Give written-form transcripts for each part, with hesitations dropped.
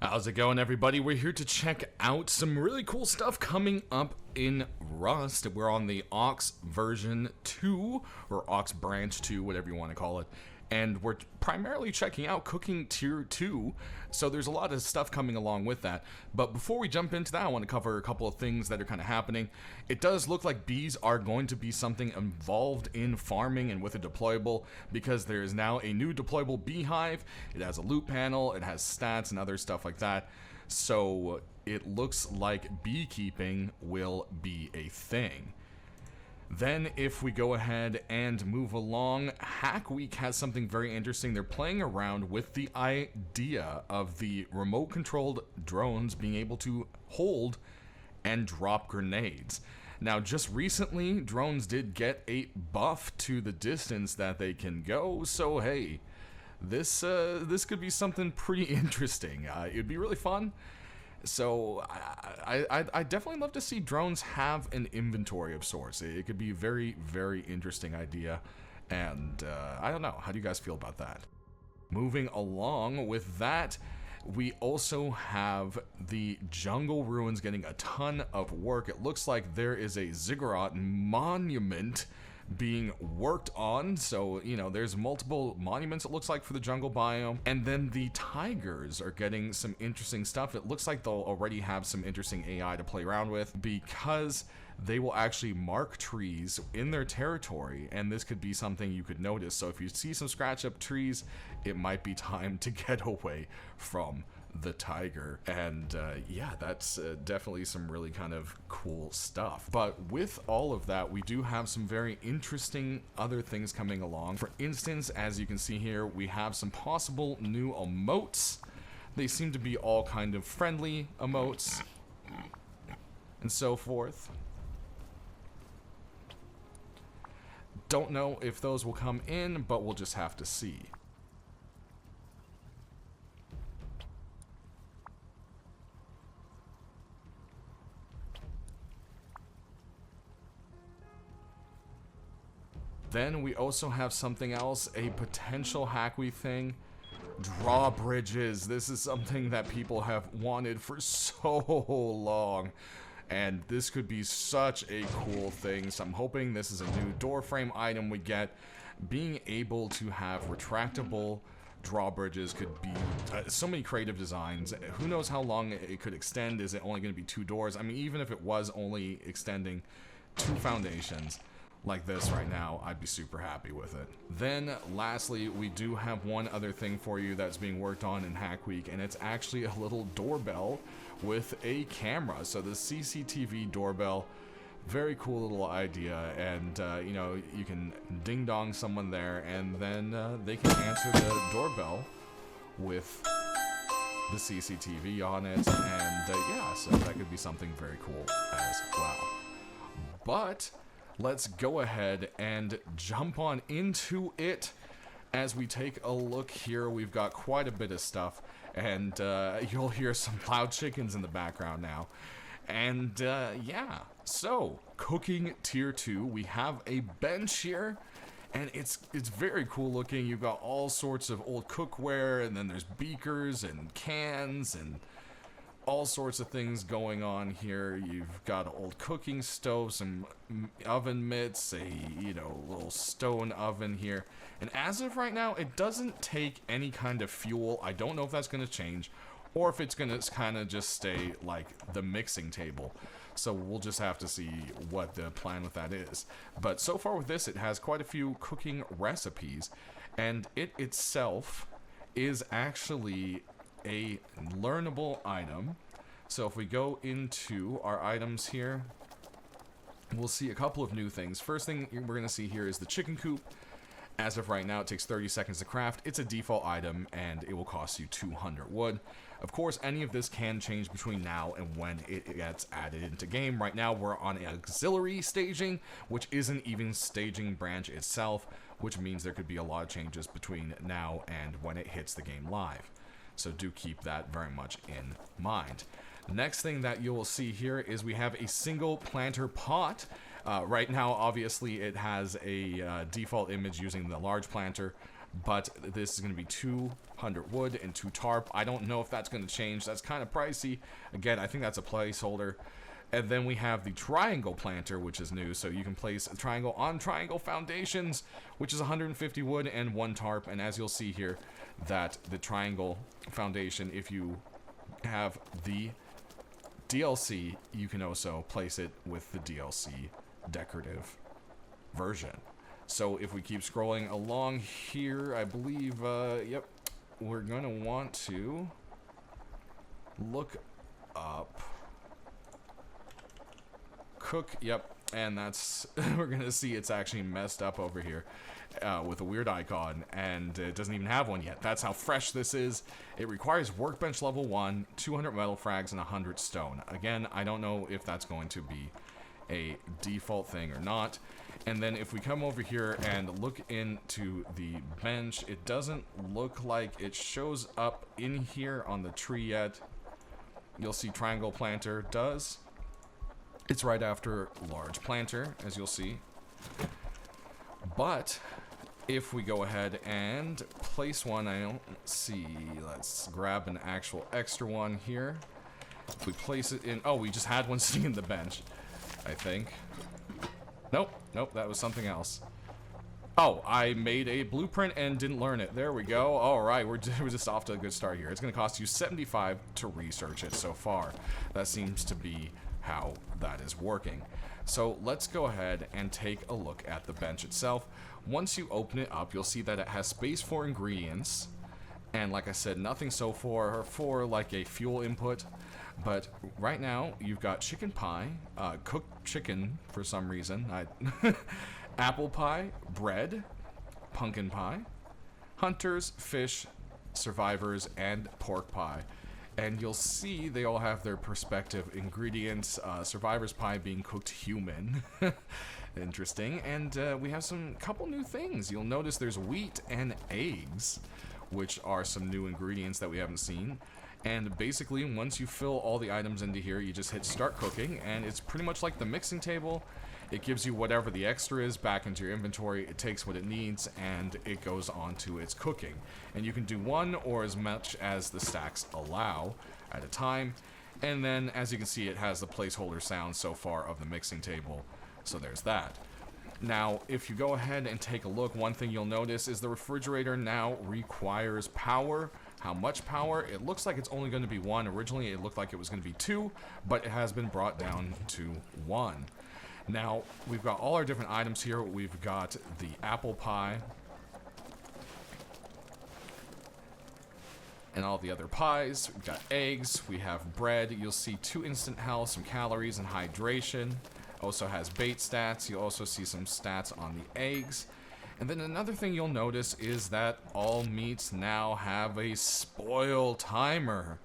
How's it going, everybody? We're here to check out some really cool stuff coming up in Rust. We're on the Aux version 2, or Aux branch 2, whatever you want to call it. And we're primarily checking out cooking tier 2, so there's a lot of stuff coming along with that. But before we jump into that, I want to cover a couple of things that are kind of happening. It does look like bees are going to be something involved in farming and with a deployable, because there is now a new deployable beehive. It has a loot panel, it has stats and other stuff like that. So it looks like beekeeping will be a thing. Then if we go ahead and move along, Hackweek has something very interesting. They're playing around with the idea of the remote-controlled drones being able to hold and drop grenades. Now, just recently, drones did get a buff to the distance that they can go, so hey, this could be something pretty interesting. It'd be really fun. So I definitely love to see drones have an inventory of sorts. It could be a very, very interesting idea, and I don't know. How do you guys feel about that? Moving along with that, we also have the jungle ruins getting a ton of work. It looks like there is a ziggurat monument being worked on, so you know there's multiple monuments, it looks like, for the jungle biome. And then the tigers are getting some interesting stuff. It looks like they'll already have some interesting AI to play around with, because they will actually mark trees in their territory, and this could be something you could notice. So if you see some scratch up trees, it might be time to get away from the tiger. And yeah, that's definitely some really kind of cool stuff. But with all of that, we do have some very interesting other things coming along. For instance, as you can see here, we have some possible new emotes. They seem to be all kind of friendly emotes and so forth. Don't know if those will come in, but we'll just have to see. Then we also have something else, a potential Hackweek thing. Drawbridges. This is something that people have wanted for so long, and this could be such a cool thing. So I'm hoping this is a new door frame item we get. Being able to have retractable drawbridges could be so many creative designs. Who knows how long it could extend? Is it only going to be 2 doors? I mean, even if it was only extending 2 foundations like this right now, I'd be super happy with it. Then lastly, we do have one other thing for you that's being worked on in Hackweek, and it's actually a little doorbell with a camera. So the CCTV doorbell, very cool little idea, and you know, you can ding dong someone there, and then they can answer the doorbell with the CCTV on it, and yeah, so that could be something very cool as well. But let's go ahead and jump on into it. As we take a look here, we've got quite a bit of stuff, and you'll hear some loud chickens in the background now. And yeah, so cooking tier 2, we have a bench here, and it's very cool looking. You've got all sorts of old cookware, and then there's beakers and cans and all sorts of things going on here. You've got an old cooking stove, some oven mitts, a little stone oven here. And as of right now, it doesn't take any kind of fuel. I don't know if that's going to change, or if it's going to kind of just stay like the mixing table. So we'll just have to see what the plan with that is. But so far with this, it has quite a few cooking recipes, and it itself is actually a learnable item. So if we go into our items here, we'll see a couple of new things. First thing we're going to see here is the chicken coop. As of right now, it takes 30 seconds to craft. It's a default item, and it will cost you 200 wood. Of course, any of this can change between now and when it gets added into game. Right now, we're on auxiliary staging, which isn't even staging branch itself, which means there could be a lot of changes between now and when it hits the game live. So do keep that very much in mind. Next thing that you will see here is we have a single planter pot. Right now, obviously, it has a default image using the large planter. but this is going to be 200 wood and 2 tarp. I don't know if that's going to change. That's kind of pricey. Again, I think that's a placeholder. And then we have the triangle planter, which is new, so you can place a triangle on triangle foundations, which is 150 wood and 1 tarp. And as you'll see here, that the triangle foundation, if you have the DLC, you can also place it with the DLC decorative version. So if we keep scrolling along here, I believe, yep, we're going to want to look up cook, yep, and that's, we're going to see it's actually messed up over here with a weird icon, and it doesn't even have one yet. That's how fresh this is. It requires Workbench level 1, 200 metal frags, and 100 stone. Again, I don't know if that's going to be a default thing or not. And then if we come over here and look into the bench, it doesn't look like it shows up in here on the tree yet. You'll see triangle planter does. It's right after large planter, as you'll see. But if we go ahead and place one, I don't see, let's grab an actual extra one here. If we place it in, oh, we just had one sitting in the bench, I think. Nope, that was something else. Oh, I made a blueprint and didn't learn it. There we go. All right, we're just off to a good start here. It's going to cost you 75 to research it so far. That seems to be how that is working. So let's go ahead and take a look at the bench itself. Once you open it up, you'll see that it has space for ingredients. And like I said, nothing so far for like a fuel input. But right now, you've got chicken pie, cooked chicken for some reason, apple pie, bread, pumpkin pie, hunters, fish, survivors, and pork pie. And you'll see they all have their respective ingredients, survivor's pie being cooked human. Interesting. And we have some couple new things. You'll notice there's wheat and eggs, which are some new ingredients that we haven't seen. And basically, once you fill all the items into here, you just hit start cooking, and it's pretty much like the mixing table. It gives you whatever the extra is back into your inventory. It takes what it needs, and it goes on to its cooking. And you can do one or as much as the stacks allow at a time. And then, as you can see, it has the placeholder sound so far of the mixing table. So there's that. Now, if you go ahead and take a look, one thing you'll notice is the refrigerator now requires power. How much power? It looks like it's only going to be 1. Originally, it looked like it was going to be 2, but it has been brought down to 1. Now, we've got all our different items here. We've got the apple pie and all the other pies. We've got eggs. We have bread. You'll see 2 instant health, some calories, and hydration. Also has bait stats. You'll also see some stats on the eggs. And then another thing you'll notice is that all meats now have a spoil timer.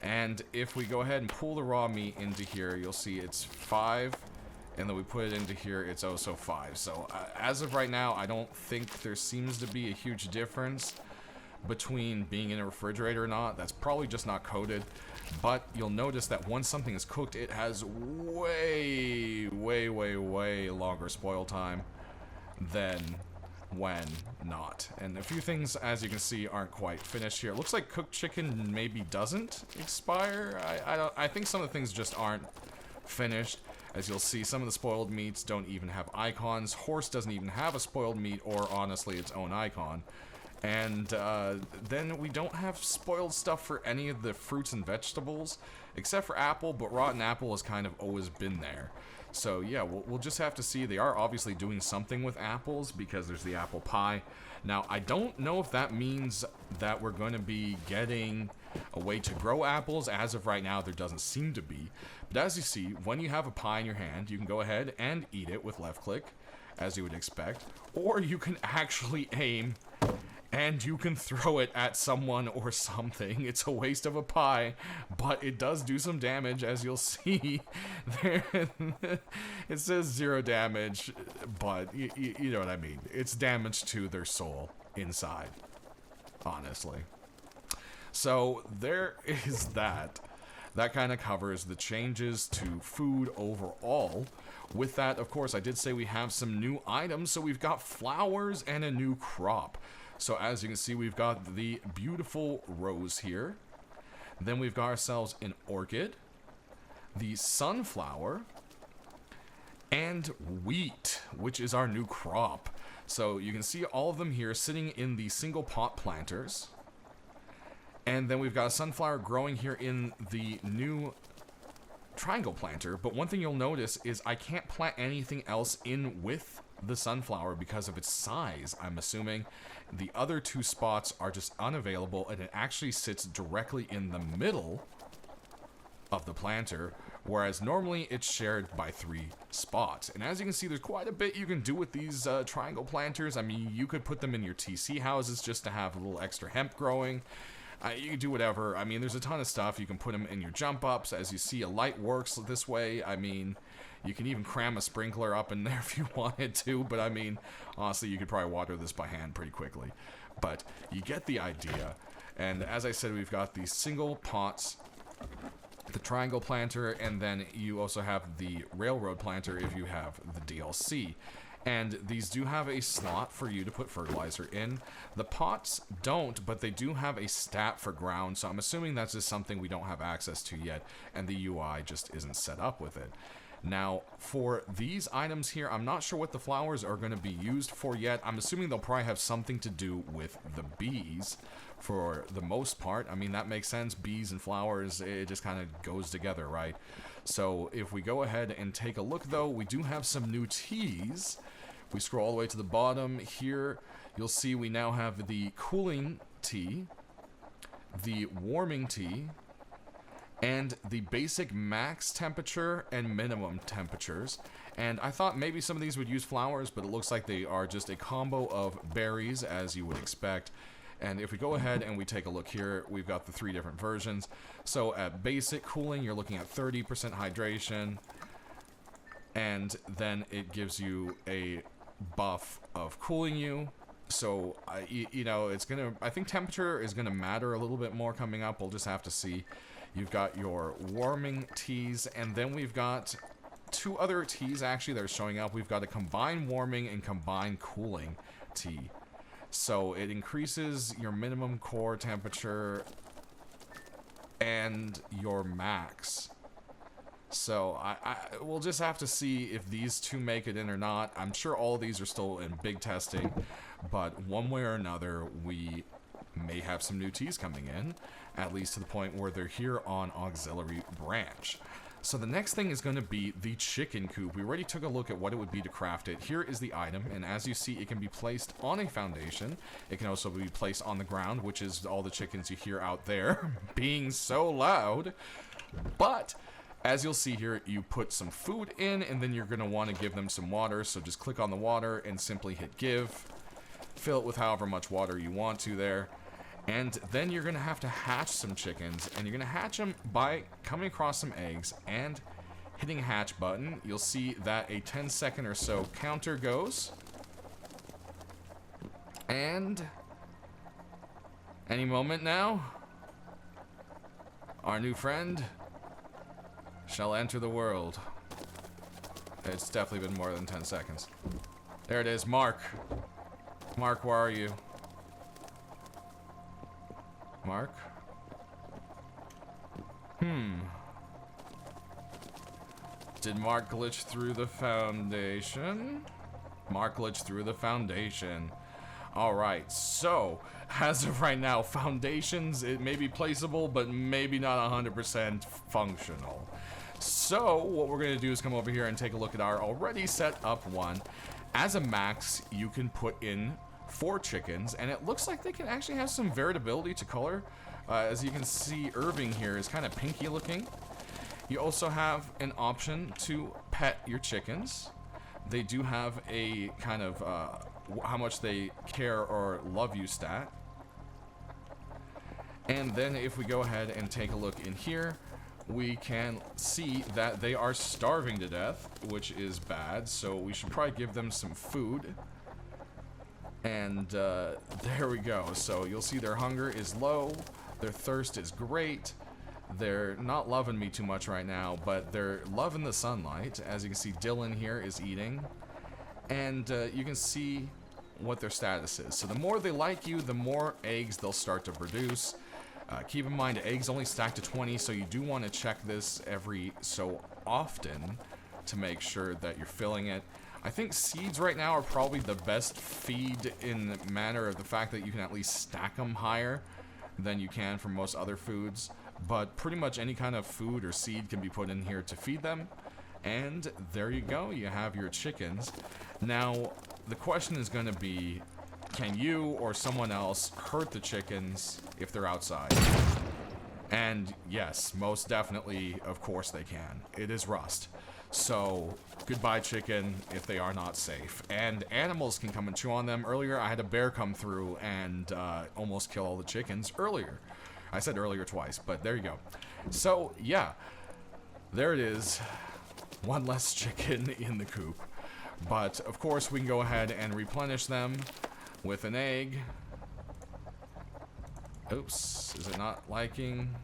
And if we go ahead and pull the raw meat into here, you'll see it's 5. And then we put it into here, it's also 5. So as of right now, I don't think there seems to be a huge difference between being in a refrigerator or not. That's probably just not coded. But you'll notice that once something is cooked, it has way longer spoil time than when not. And a few things, as you can see, aren't quite finished here. It looks like cooked chicken maybe doesn't expire. I think some of the things just aren't finished. As you'll see, some of the spoiled meats don't even have icons. Horse doesn't even have a spoiled meat or, honestly, its own icon. And then we don't have spoiled stuff for any of the fruits and vegetables, except for apple, but rotten apple has kind of always been there. So yeah, we'll just have to see. They are obviously doing something with apples because there's the apple pie. Now, I don't know if that means that we're going to be getting a way to grow apples. As of right now, there doesn't seem to be. But as you see, when you have a pie in your hand, you can go ahead and eat it with left click, as you would expect. Or you can actually aim and you can throw it at someone or something. It's a waste of a pie, but it does do some damage, as you'll see. There, it says 0 damage, but you know what I mean. It's damage to their soul inside, honestly. So there is that. That kind of covers the changes to food overall. With that, of course, I did say we have some new items. So we've got flowers and a new crop. So as you can see, we've got the beautiful rose here. Then we've got ourselves an orchid, the sunflower, and wheat, which is our new crop. So you can see all of them here sitting in the single pot planters. And then we've got a sunflower growing here in the new triangle planter. But one thing you'll notice is I can't plant anything else in with the sunflower because of its size. I'm assuming the other two spots are just unavailable, and it actually sits directly in the middle of the planter, whereas normally it's shared by 3 spots. And as you can see, there's quite a bit you can do with these triangle planters. I mean, you could put them in your TC houses just to have a little extra hemp growing. You can do whatever. I mean, there's a ton of stuff. You can put them in your jump ups. As you see, a light works this way. I mean, you can even cram a sprinkler up in there if you wanted to, but I mean, honestly, you could probably water this by hand pretty quickly. But you get the idea. And as I said, we've got these single pots, the triangle planter, and then you also have the railroad planter if you have the DLC. And these do have a slot for you to put fertilizer in. The pots don't, but they do have a stat for ground, so I'm assuming that's just something we don't have access to yet, and the UI just isn't set up with it. Now, for these items here, I'm not sure what the flowers are going to be used for yet. I'm assuming they'll probably have something to do with the bees for the most part. I mean, that makes sense. Bees and flowers, it just kind of goes together, right? So if we go ahead and take a look, though, we do have some new teas. If we scroll all the way to the bottom here, you'll see we now have the cooling tea, the warming tea, and the basic max temperature and minimum temperatures. And I thought maybe some of these would use flowers, but it looks like they are just a combo of berries, as you would expect. And if we go ahead and we take a look here, we've got the 3 different versions. So at basic cooling, you're looking at 30% hydration, and then it gives you a buff of cooling you. So, you know, it's gonna, I think temperature is gonna matter a little bit more coming up. We'll just have to see. You've got your warming teas, and then we've got 2 other teas actually that are showing up. We've got a combined warming and combined cooling tea. So it increases your minimum core temperature and your max. So we'll just have to see if these 2 make it in or not. I'm sure all of these are still in big testing, but one way or another, we may have some new teas coming in, at least to the point where they're here on Auxiliary Branch. So the next thing is going to be the chicken coop. We already took a look at what it would be to craft it. Here is the item, and as you see, it can be placed on a foundation. It can also be placed on the ground, which is all the chickens you hear out there being so loud. But as you'll see here, you put some food in, and then you're going to want to give them some water. So just click on the water and simply hit give. Fill it with however much water you want to there. And then you're going to have to hatch some chickens, and you're going to hatch them by coming across some eggs and hitting hatch button. You'll see that a 10-second or so counter goes. And any moment now, our new friend shall enter the world. It's definitely been more than 10 seconds. There it is, Mark. Mark, where are you? Mark? Did Mark glitch through the foundation? Mark glitched through the foundation. Alright, so, as of right now, foundations, it may be placeable, but maybe not 100% functional. So, what we're going to do is come over here and take a look at our already set up one. As a max, you can put in 4 chickens, and it looks like they can actually have some variability to color. As you can see, Irving here is kind of pinky looking. You also have an option to pet your chickens. They do have a kind of how much they care or love you stat. And then if we go ahead and take a look in here, we can see that they are starving to death, which is bad, so we should probably give them some food. And there we go. So you'll see their hunger is low, their thirst is great. They're not loving me too much right now, but they're loving the sunlight. As you can see, Dylan here is eating. And you can see what their status is. So the more they like you, the more eggs they'll start to produce. Keep in mind, eggs only stack to 20, so you do want to check this every so often to make sure that you're filling it. I think seeds right now are probably the best feed in the manner of the fact that you can at least stack them higher than you can for most other foods. But pretty much any kind of food or seed can be put in here to feed them. And there you go, you have your chickens. Now, the question is going to be, can you or someone else hurt the chickens if they're outside? And yes, most definitely, of course they can. It is rust. So, goodbye chicken if they are not safe. And animals can come and chew on them. Earlier, I had a bear come through and almost kill all the chickens earlier. I said earlier twice, but there you go. So, yeah, there it is. One less chicken in the coop. But, of course, we can go ahead and replenish them with an egg. Oops, is it not liking?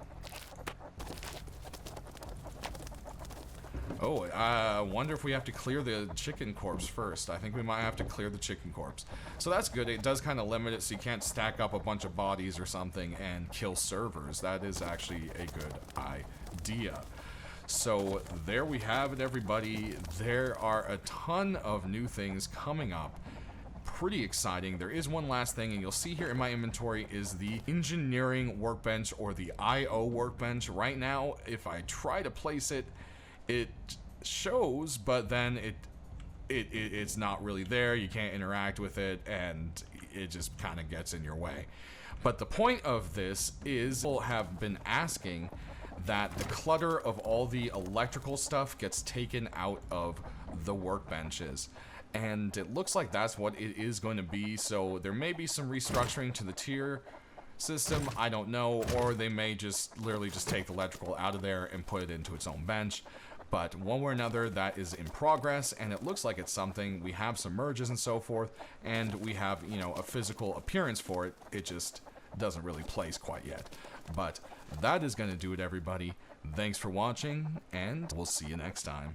Oh, I wonder if we have to clear the chicken corpse first. I think we might have to clear the chicken corpse. So that's good. It does kind of limit it so you can't stack up a bunch of bodies or something and kill servers. That is actually a good idea. So there we have it, everybody. There are a ton of new things coming up. Pretty exciting. There is one last thing, and you'll see here in my inventory is the engineering workbench, or the IO workbench. Right now, if I try to place it, it shows, but then it's not really there. You can't interact with it, and it just kind of gets in your way. But the point of this is, people have been asking that the clutter of all the electrical stuff gets taken out of the workbenches. And it looks like that's what it is going to be. So there may be some restructuring to the tier system, I don't know, or they may just literally just take the electrical out of there and put it into its own bench. But one way or another, that is in progress, and it looks like it's something. We have some merges and so forth, and we have, you know, a physical appearance for it. It just doesn't really place quite yet. But that is going to do it, everybody. Thanks for watching, and we'll see you next time.